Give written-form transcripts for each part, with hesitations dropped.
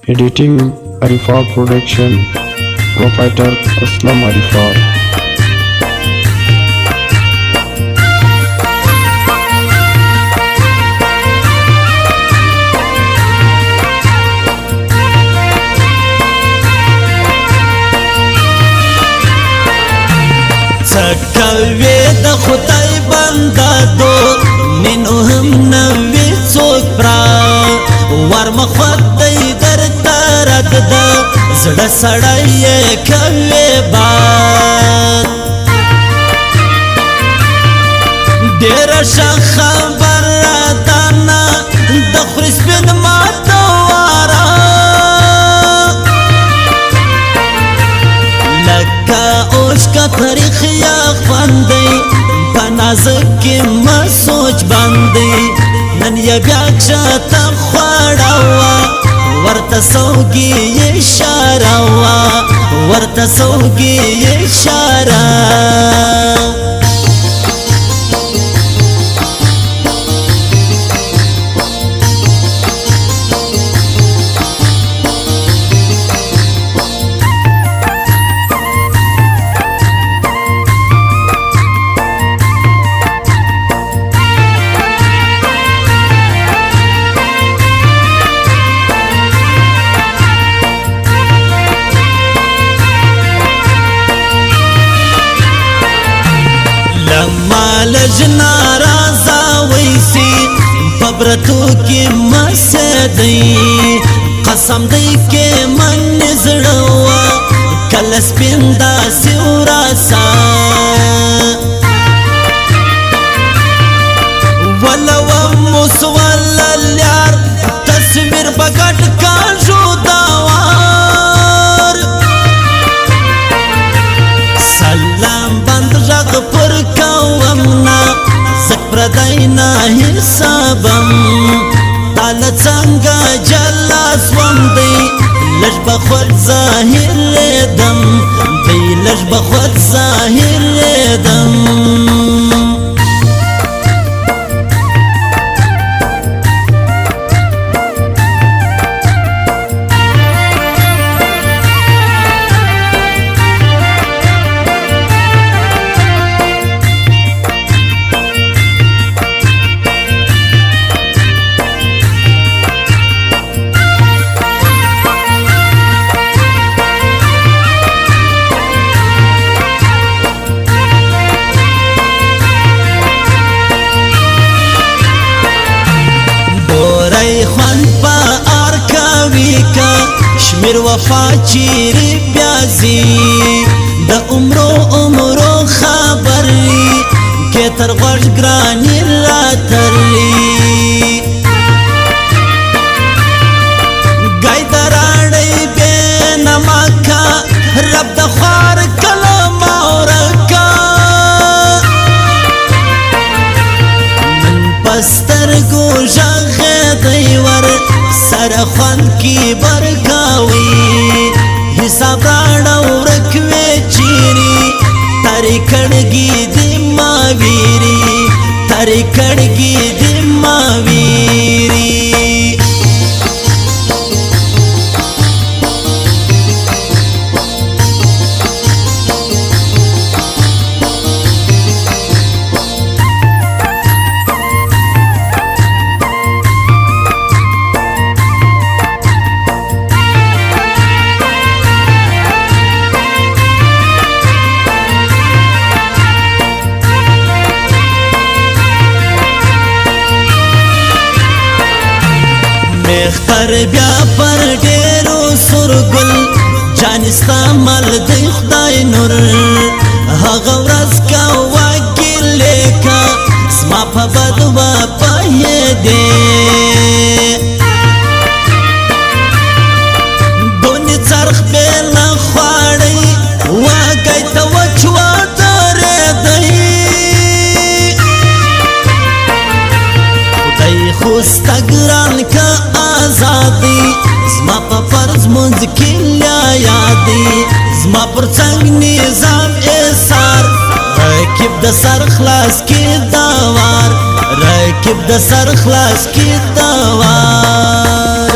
Editing Arifar Production. Proprietor Aslam Arifar. کوي د خدای بنده دو نینو هم نوې څوک پرا ورمخوت دی در ترد د زړه سړی کوي باد ډېر ښه خبره ده نه د خوري سپین ماته واره لکه اوښکه تاریخ یا خوندی په نازک کې مه سوچ باندې نن یې بیا کښته خوړه وه ورته سوګي اشاره وه ورته سوګي اشاره لجنا رازا ویسی پبرتو کی مسدی قسم دی کی من زړوا کله سپیندا سیورا سا ولو مسول اليار تصویر بغټ کا جو داوار سلام بند رغ پر پردینا حسابم تال څنګه جلا سوم دی لږ بخود ظاهر دم دی لږ بخود ظاهر دم شمیر وفا چیری بیازی د عمرو خبری که تر غوږ ګرانی راتری گای دراړی بے نمکا رب د خوار کلم اورکا من پستر گو ژغ دی ور سره خوند کی برکاوی حساب راړه ورکوي چیرې تارې کړګي دې ما ویري تارې کړګي دې ما ویري مختر بیا پر ډیرو سرګل جانستا مل دی خدای نور هغه ورځ کا وکیل لیکا سما په بدوا پای دی دونی څرخ بل خواړی واګی ته وچوا درې دی خدای خوستا ګران کا آزادی زما په فرض منځ کې لا یادی زما پر څنګ نظام ایثار راکب د سر خلاص کې داوار راکب د سر خلاص کې داوار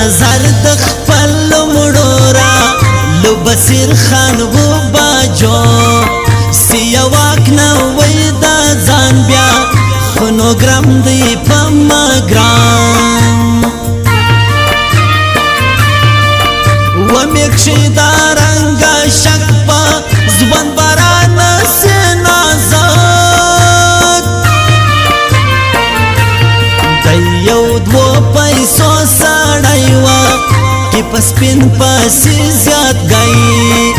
نظر د خپل مړورا لو بصیر خان و باجو سیواک نو وای دا ځان بیا فونوګرام دی پمګرام و میکشي دا رنگ شک په زبان باران سنازات دیو دو پیسو سړی و کی پسپین پسی زیاد گئی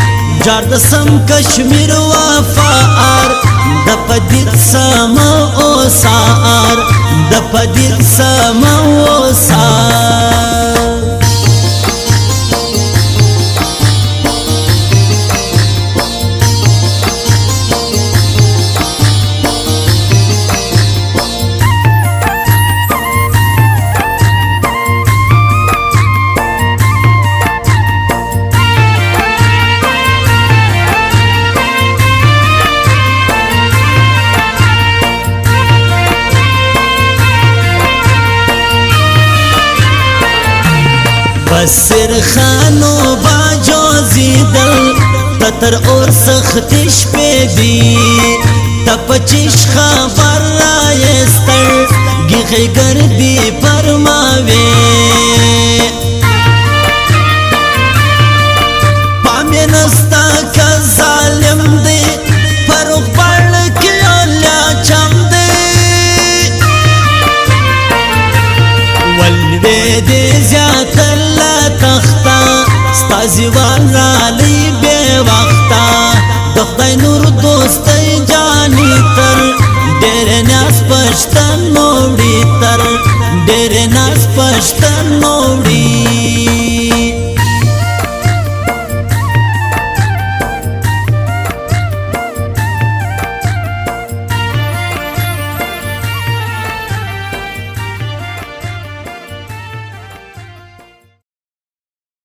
جار د سم کشمیر وفار د پدید سم او سار د پدید سم او سار بصیر خانو باجو زیدل تتر اور سختش پی دی تپچش خبر رایستر گیخی گردی